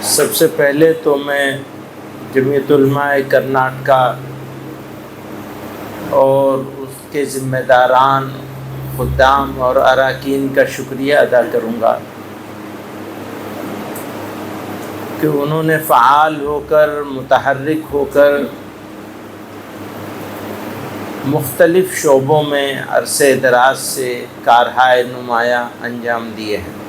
سب سے پہلے تو میں جمعیت علماء کرناٹکا اور اس کے ذمہ داران، خدام اور اراکین کا شکریہ ادا کروں گا کہ انہوں نے فعال ہو کر، متحرک ہو کر مختلف شعبوں میں عرصے دراز سے کارہائے نمایاں انجام دیے ہیں۔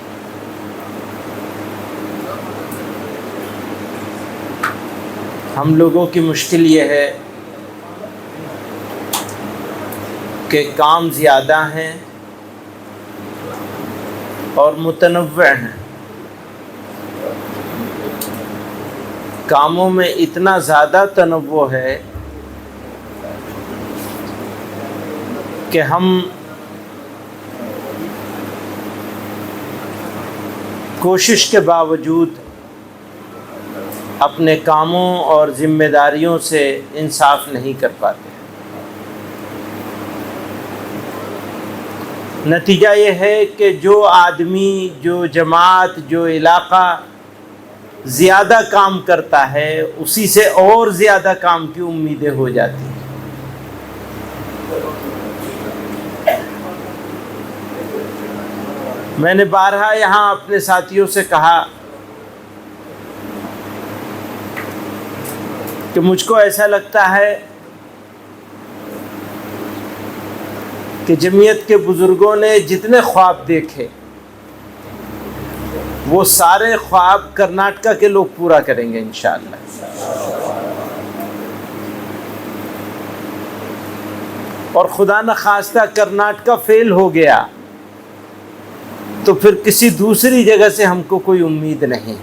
ہم لوگوں کی مشکل یہ ہے کہ کام زیادہ ہیں اور متنوع ہیں۔ کاموں میں اتنا زیادہ تنوع ہے کہ ہم کوشش کے باوجود اپنے کاموں اور ذمہ داریوں سے انصاف نہیں کر پاتے۔ نتیجہ یہ ہے کہ جو آدمی، جو جماعت، جو علاقہ زیادہ کام کرتا ہے، اسی سے اور زیادہ کام کی امیدیں ہو جاتی ہیں۔ میں نے بارہا یہاں اپنے ساتھیوں سے کہا کہ مجھ کو ایسا لگتا ہے کہ جمعیت کے بزرگوں نے جتنے خواب دیکھے وہ سارے خواب کرناٹکا کے لوگ پورا کریں گے انشاءاللہ۔ اور خدا نخواستہ کرناٹکا فیل ہو گیا تو پھر کسی دوسری جگہ سے ہم کو کوئی امید نہیں۔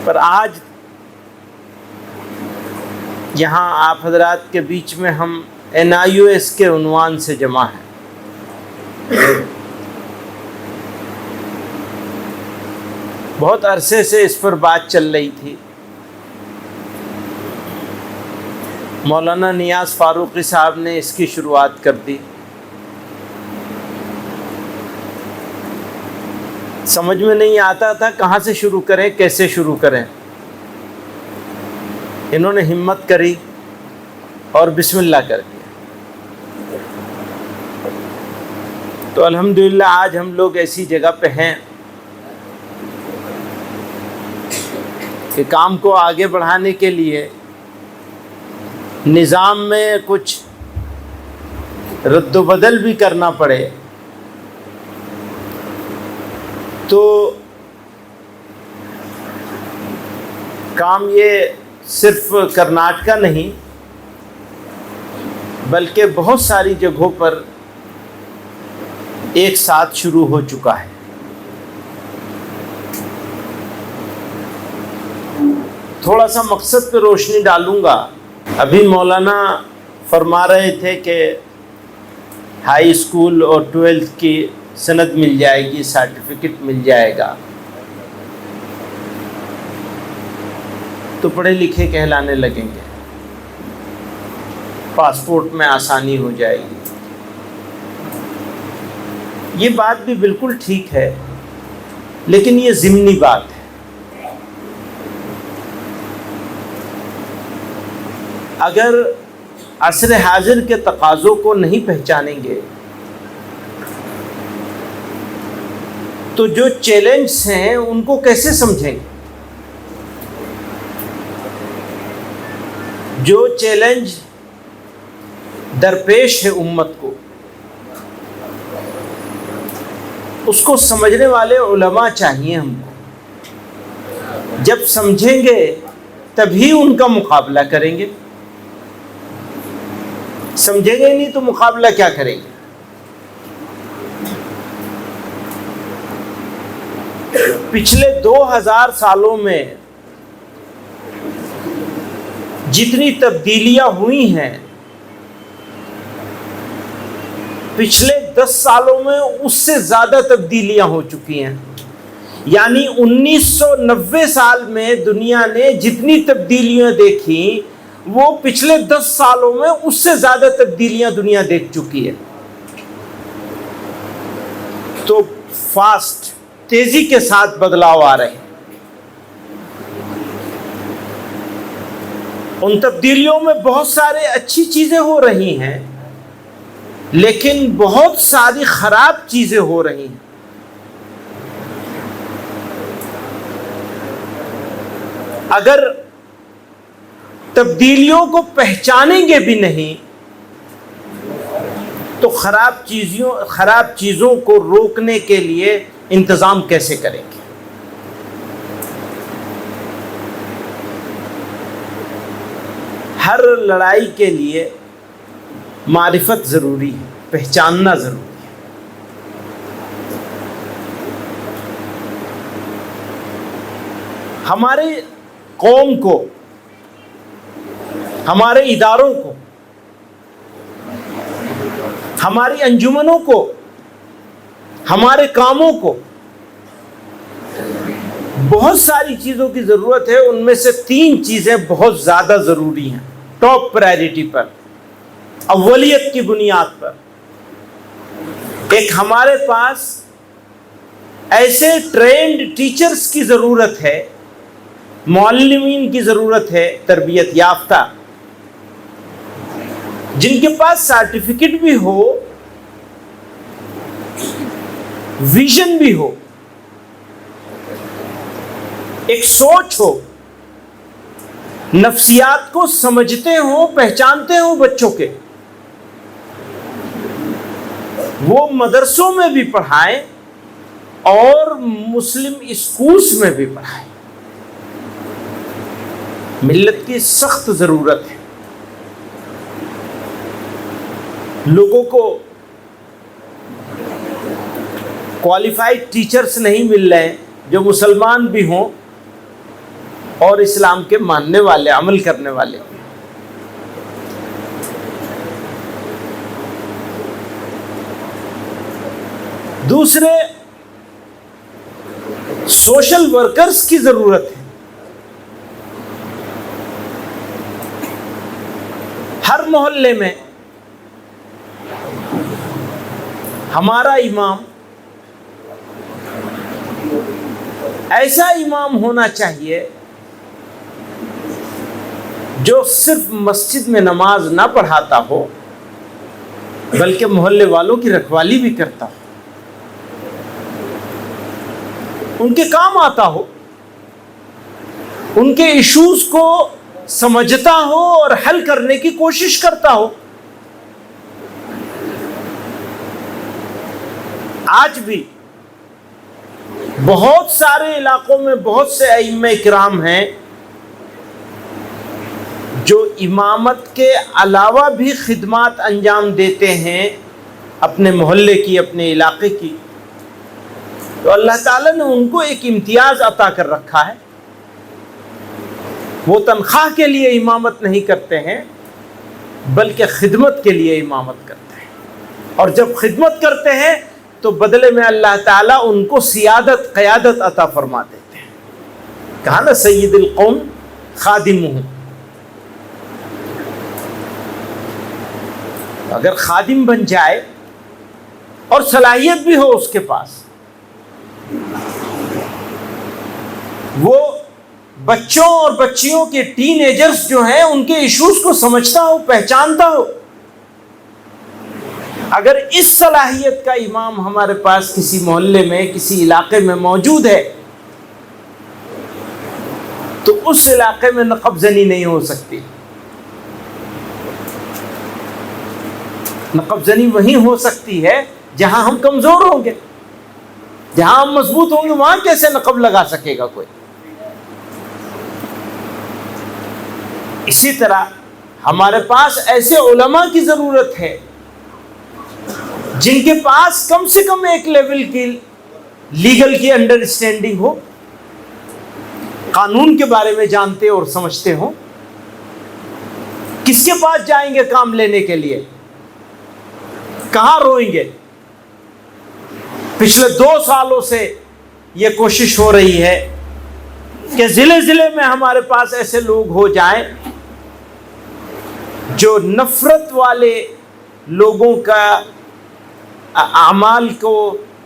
پر آج یہاں آپ حضرات کے بیچ میں ہم NIOS کے عنوان سے جمع ہیں۔ بہت عرصے سے اس پر بات چل رہی تھی۔ مولانا نیاز فاروقی صاحب نے اس کی شروعات کر دی۔ سمجھ میں نہیں آتا تھا کہاں سے شروع کریں، کیسے شروع کریں۔ انہوں نے ہمت کری اور بسم اللہ کر دیا۔ تو الحمدللہ آج ہم لوگ ایسی جگہ پہ ہیں کہ کام کو آگے بڑھانے کے لیے نظام میں کچھ رد و بدل بھی کرنا پڑے تو کام یہ صرف کرناٹکا نہیں بلکہ بہت ساری جگہوں پر ایک ساتھ شروع ہو چکا ہے۔ تھوڑا سا مقصد پہ روشنی ڈالوں گا۔ ابھی مولانا فرما رہے تھے کہ ہائی اسکول اور 12th کی سند مل جائے گی، سرٹیفکیٹ مل جائے گا تو پڑھے لکھے کہلانے لگیں گے، پاسپورٹ میں آسانی ہو جائے گی۔ یہ بات بھی بالکل ٹھیک ہے، لیکن یہ ضمنی بات ہے۔ اگر عصر حاضر کے تقاضوں کو نہیں پہچانیں گے تو جو چیلنجز ہیں ان کو کیسے سمجھیں گے؟ جو چیلنج درپیش ہے امت کو، اس کو سمجھنے والے علماء چاہیے ہم کو۔ جب سمجھیں گے تبھی ان کا مقابلہ کریں گے، سمجھیں گے نہیں تو مقابلہ کیا کریں گے؟ پچھلے 2000 سالوں میں جتنی تبدیلیاں ہوئی ہیں پچھلے 10 سالوں میں اس سے زیادہ تبدیلیاں ہو چکی ہیں۔ یعنی 1990 سال میں دنیا نے جتنی تبدیلیاں دیکھی وہ پچھلے 10 سالوں میں اس سے زیادہ تبدیلیاں دنیا دیکھ چکی ہے۔ تو فاسٹ تیزی کے ساتھ بدلاؤ آ رہے ہیں. ان تبدیلیوں میں بہت سارے اچھی چیزیں ہو رہی ہیں، لیکن بہت ساری خراب چیزیں ہو رہی ہیں. اگر تبدیلیوں کو پہچانیں گے بھی نہیں تو خراب چیزوں کو روکنے کے لیے انتظام کیسے کریں گے؟ ہر لڑائی کے لیے معرفت ضروری ہے، پہچاننا ضروری ہے. ہمارے قوم کو، ہمارے اداروں کو، ہماری انجمنوں کو، ہمارے کاموں کو بہت ساری چیزوں کی ضرورت ہے. ان میں سے 3 چیزیں بہت زیادہ ضروری ہیں، ٹاپ پرائرٹی پر، اولیت کی بنیاد پر. ایک، ہمارے پاس ایسے ٹرینڈ ٹیچرز کی ضرورت ہے، معلمین کی ضرورت ہے، تربیت یافتہ، جن کے پاس سرٹیفکیٹ بھی ہو، ویژن بھی ہو، ایک سوچ ہو، نفسیات کو سمجھتے ہوں، پہچانتے ہوں بچوں کے. وہ مدرسوں میں بھی پڑھائیں اور مسلم اسکولز میں بھی پڑھائیں. ملت کی سخت ضرورت ہے. لوگوں کو کوالیفائڈ ٹیچرز نہیں مل رہے ہیں جو مسلمان بھی ہوں اور اسلام کے ماننے والے، عمل کرنے والے. دوسرے، سوشل ورکرز کی ضرورت ہے. ہر محلے میں ہمارا امام ایسا امام ہونا چاہیے جو صرف مسجد میں نماز نہ پڑھاتا ہو بلکہ محلے والوں کی رکھوالی بھی کرتا ہو، ان کے کام آتا ہو، ان کے ایشوز کو سمجھتا ہو اور حل کرنے کی کوشش کرتا ہو. آج بھی بہت سارے علاقوں میں بہت سے ائمہ کرام ہیں جو امامت کے علاوہ بھی خدمات انجام دیتے ہیں اپنے محلے کی، اپنے علاقے کی. تو اللہ تعالیٰ نے ان کو ایک امتیاز عطا کر رکھا ہے. وہ تنخواہ کے لیے امامت نہیں کرتے ہیں بلکہ خدمت کے لیے امامت کرتے ہیں. اور جب خدمت کرتے ہیں تو بدلے میں اللہ تعالیٰ ان کو سیادت، قیادت عطا فرما دیتے ہیں. کہا نا سید القوم خادمہم. اگر خادم بن جائے اور صلاحیت بھی ہو اس کے پاس، وہ بچوں اور بچیوں کے ٹین ایجرز جو ہیں ان کے ایشوز کو سمجھتا ہو، پہچانتا ہو، اگر اس صلاحیت کا امام ہمارے پاس کسی محلے میں، کسی علاقے میں موجود ہے تو اس علاقے میں نقب زنی نہیں ہو سکتی. نقب زنی وہیں ہو سکتی ہے جہاں ہم کمزور ہوں گے. جہاں ہم مضبوط ہوں گے وہاں کیسے نقب لگا سکے گا کوئی. اسی طرح ہمارے پاس ایسے علماء کی ضرورت ہے جن کے پاس کم سے کم ایک لیول کی لیگل کی انڈرسٹینڈنگ ہو، قانون کے بارے میں جانتے اور سمجھتے ہوں. کس کے پاس جائیں گے کام لینے کے لیے؟ کہاں روئیں گے؟ پچھلے 2 سالوں سے یہ کوشش ہو رہی ہے کہ ضلع میں ہمارے پاس ایسے لوگ ہو جائیں جو نفرت والے لوگوں کا اعمال کو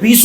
20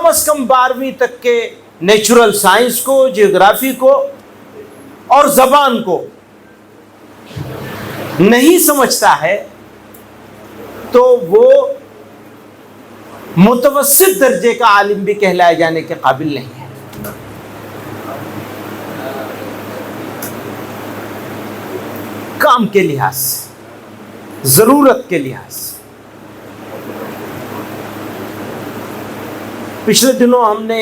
کم از کم 12ویں تک کے نیچرل سائنس کو، جیوگرافی کو اور زبان کو نہیں سمجھتا ہے تو وہ متوسط درجے کا عالم بھی کہلائے جانے کے قابل نہیں ہے۔ کام کے لحاظ سے، ضرورت کے لحاظ سے۔ پچھلے دنوں ہم نے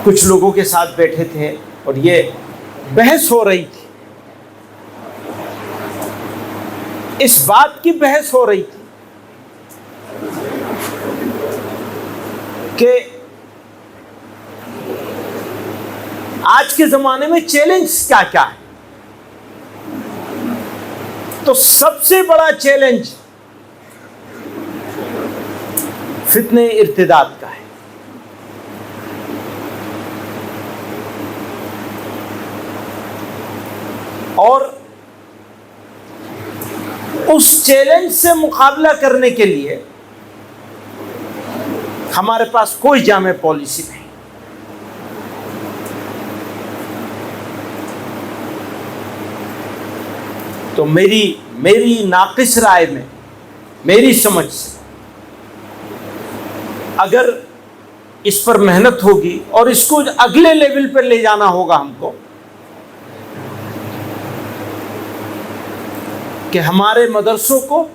کچھ لوگوں کے ساتھ بیٹھے تھے اور یہ بحث ہو رہی تھی، اس بات کی بحث ہو رہی تھی کہ آج کے زمانے میں چیلنج کیا کیا ہے۔ تو سب سے بڑا چیلنج فتنہ ارتداد کا ہے۔ اور اس چیلنج سے مقابلہ کرنے کے لیے ہمارے پاس کوئی جامع پالیسی نہیں۔ تو میری ناقص رائے میں، میری سمجھ سے، اگر اس پر محنت ہوگی اور اس کو اگلے لیول پر لے جانا ہوگا ہم کو، کہ ہمارے مدرسوں کو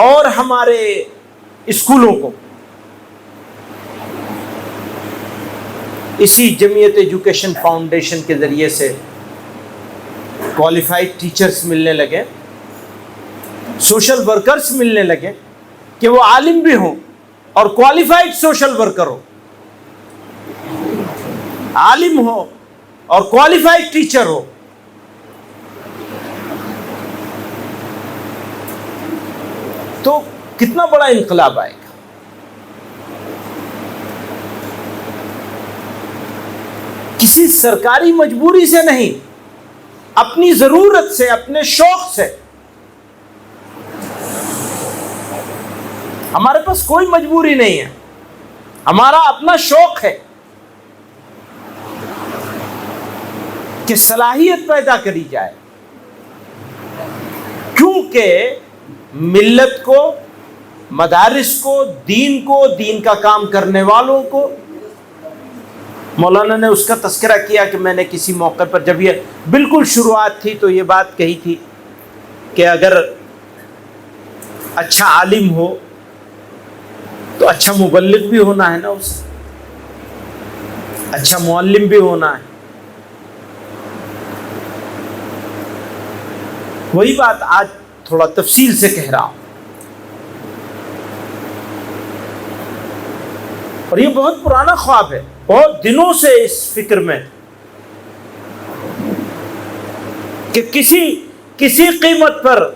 اور ہمارے اسکولوں کو اسی جمعیت ایجوکیشن فاؤنڈیشن کے ذریعے سے کوالیفائڈ ٹیچرز ملنے لگے، سوشل ورکرز ملنے لگے، کہ وہ عالم بھی ہوں اور کوالیفائڈ سوشل ورکر ہو، عالم ہو اور کوالیفائڈ ٹیچر ہو، تو کتنا بڑا انقلاب آئے گا۔ کسی سرکاری مجبوری سے نہیں، اپنی ضرورت سے، اپنے شوق سے۔ ہمارے پاس کوئی مجبوری نہیں ہے، ہمارا اپنا شوق ہے کہ صلاحیت پیدا کری جائے، کیونکہ ملت کو، مدارس کو، دین کا کام کرنے والوں کو، مولانا نے اس کا تذکرہ کیا کہ میں نے کسی موقع پر جب یہ بالکل شروعات تھی تو یہ بات کہی تھی کہ اگر اچھا عالم ہو تو اچھا مبلغ بھی ہونا ہے نا، اسے اچھا معلم بھی ہونا ہے۔ وہی بات آج تھوڑا تفصیل سے کہہ رہا ہوں، اور یہ بہت پرانا خواب ہے، بہت دنوں سے اس فکر میں کہ کسی قیمت پر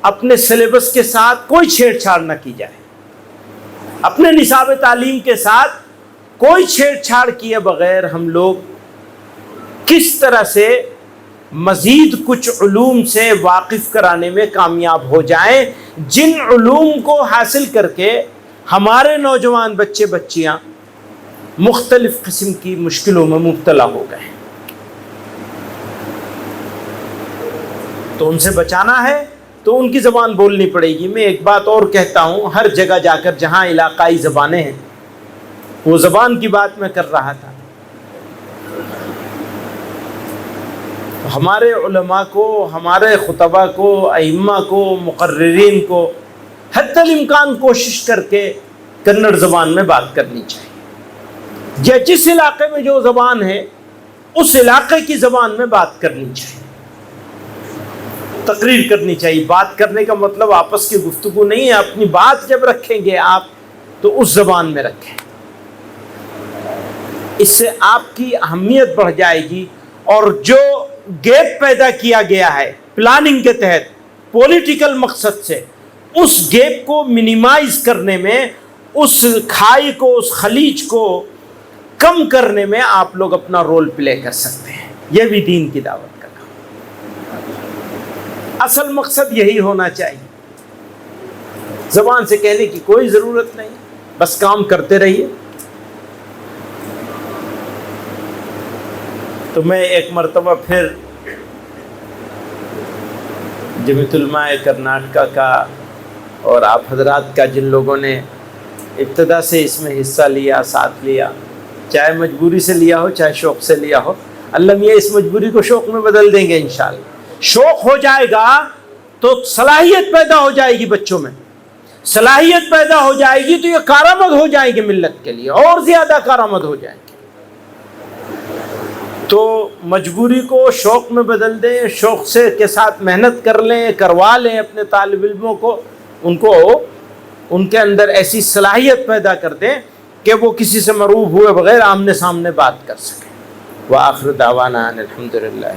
اپنے سلیبس کے ساتھ کوئی چھیڑ چھاڑ نہ کی جائے، اپنے نصاب تعلیم کے ساتھ کوئی چھیڑ چھاڑ کیے بغیر ہم لوگ کس طرح سے مزید کچھ علوم سے واقف کرانے میں کامیاب ہو جائیں، جن علوم کو حاصل کر کے ہمارے نوجوان بچے بچیاں مختلف قسم کی مشکلوں میں مبتلا ہو گئے۔ تو ان سے بچانا ہے تو ان کی زبان بولنی پڑے گی۔ میں ایک بات اور کہتا ہوں، ہر جگہ جا کر جہاں علاقائی زبانیں ہیں، وہ زبان کی بات میں کر رہا تھا، ہمارے علماء کو، ہمارے خطبہ کو، ائمہ کو، مقررین کو حتی الامکان کوشش کر کے کنڑ زبان میں بات کرنی چاہیے۔ جس علاقے میں جو زبان ہے اس علاقے کی زبان میں بات کرنی چاہیے، تقریر کرنی چاہیے۔ بات کرنے کا مطلب آپس کی گفتگو نہیں ہے، اپنی بات جب رکھیں گے آپ تو اس زبان میں رکھیں، اس سے آپ کی اہمیت بڑھ جائے گی، اور جو گیپ پیدا کیا گیا ہے پلاننگ کے تحت پولیٹیکل مقصد سے، اس گیپ کو منیمائز کرنے میں، اس کھائی کو، اس خلیج کو کم کرنے میں آپ لوگ اپنا رول پلے کر سکتے ہیں۔ یہ بھی دین کی دعوت کا کام، اصل مقصد یہی ہونا چاہیے۔ زبان سے کہنے کی کوئی ضرورت نہیں، بس کام کرتے رہیے۔ تو میں ایک مرتبہ پھر جمعیت علماء کرناٹکا کا اور آپ حضرات کا، جن لوگوں نے ابتدا سے اس میں حصہ لیا، ساتھ لیا، چاہے مجبوری سے لیا ہو چاہے شوق سے لیا ہو، اللہ میاں اس مجبوری کو شوق میں بدل دیں گے انشاءاللہ۔ شوق ہو جائے گا تو صلاحیت پیدا ہو جائے گی بچوں میں، صلاحیت پیدا ہو جائے گی تو یہ کارآمد ہو جائیں گے ملت کے لیے، اور زیادہ کارآمد ہو جائیں گے۔ تو مجبوری کو شوق میں بدل دیں، شوق سے کے ساتھ محنت کر لیں، کروا لیں اپنے طالب علموں کو، ان کے اندر ایسی صلاحیت پیدا کر دیں کہ وہ کسی سے مروب ہوئے بغیر آمنے سامنے بات کر سکیں۔ وآخر دعوانا ان الحمد للہ۔